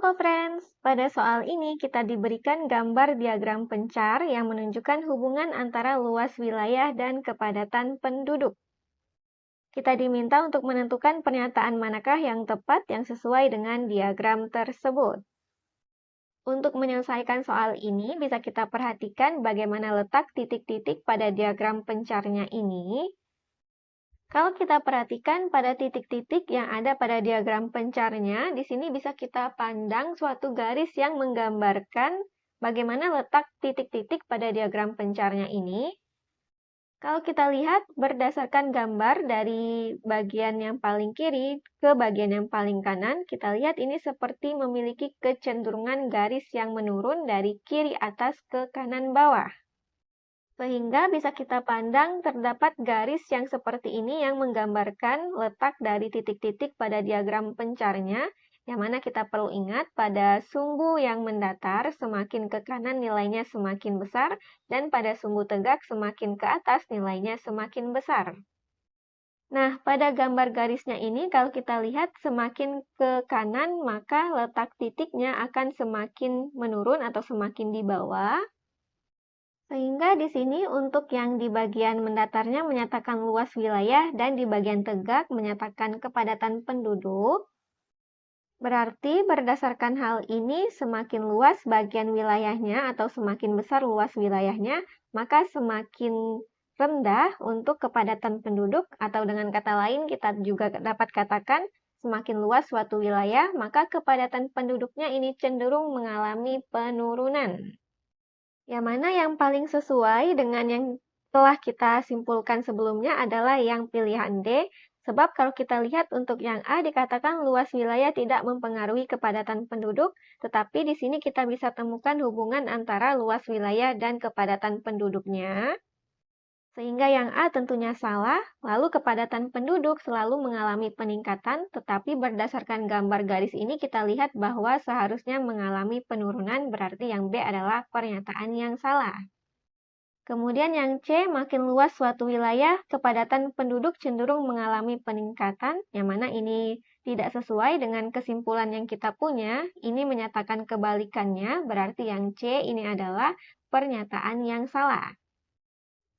Halo co-friends, pada soal ini kita diberikan gambar diagram pencar yang menunjukkan hubungan antara luas wilayah dan kepadatan penduduk. Kita diminta untuk menentukan pernyataan manakah yang tepat yang sesuai dengan diagram tersebut. Untuk menyelesaikan soal ini, bisa kita perhatikan bagaimana letak titik-titik pada diagram pencarnya ini. Kalau kita perhatikan pada titik-titik yang ada pada diagram pencarnya, di sini bisa kita pandang suatu garis yang menggambarkan bagaimana letak titik-titik pada diagram pencarnya ini. Kalau kita lihat berdasarkan gambar dari bagian yang paling kiri ke bagian yang paling kanan, kita lihat ini seperti memiliki kecenderungan garis yang menurun dari kiri atas ke kanan bawah. Sehingga bisa kita pandang terdapat garis yang seperti ini yang menggambarkan letak dari titik-titik pada diagram pencarnya, yang mana kita perlu ingat pada sumbu yang mendatar semakin ke kanan nilainya semakin besar, dan pada sumbu tegak semakin ke atas nilainya semakin besar. Nah, pada gambar garisnya ini kalau kita lihat semakin ke kanan maka letak titiknya akan semakin menurun atau semakin di bawah. Sehingga di sini untuk yang di bagian mendatarnya menyatakan luas wilayah dan di bagian tegak menyatakan kepadatan penduduk. Berarti berdasarkan hal ini semakin luas bagian wilayahnya atau semakin besar luas wilayahnya, maka semakin rendah untuk kepadatan penduduk atau dengan kata lain kita juga dapat katakan semakin luas suatu wilayah, maka kepadatan penduduknya ini cenderung mengalami penurunan. Yang mana yang paling sesuai dengan yang telah kita simpulkan sebelumnya adalah yang pilihan D, sebab kalau kita lihat untuk yang A dikatakan luas wilayah tidak mempengaruhi kepadatan penduduk, tetapi di sini kita bisa temukan hubungan antara luas wilayah dan kepadatan penduduknya. Sehingga yang A tentunya salah, lalu kepadatan penduduk selalu mengalami peningkatan, tetapi berdasarkan gambar garis ini kita lihat bahwa seharusnya mengalami penurunan, berarti yang B adalah pernyataan yang salah. Kemudian yang C, makin luas suatu wilayah, kepadatan penduduk cenderung mengalami peningkatan, yang mana ini tidak sesuai dengan kesimpulan yang kita punya. Ini menyatakan kebalikannya, berarti yang C ini adalah pernyataan yang salah.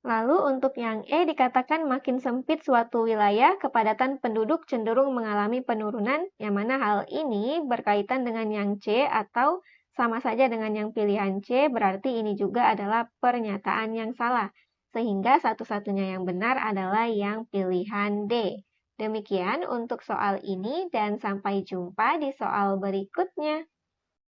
Lalu untuk yang E dikatakan makin sempit suatu wilayah, kepadatan penduduk cenderung mengalami penurunan, yang mana hal ini berkaitan dengan yang C atau sama saja dengan yang pilihan C, berarti ini juga adalah pernyataan yang salah. Sehingga satu-satunya yang benar adalah yang pilihan D. Demikian untuk soal ini dan sampai jumpa di soal berikutnya.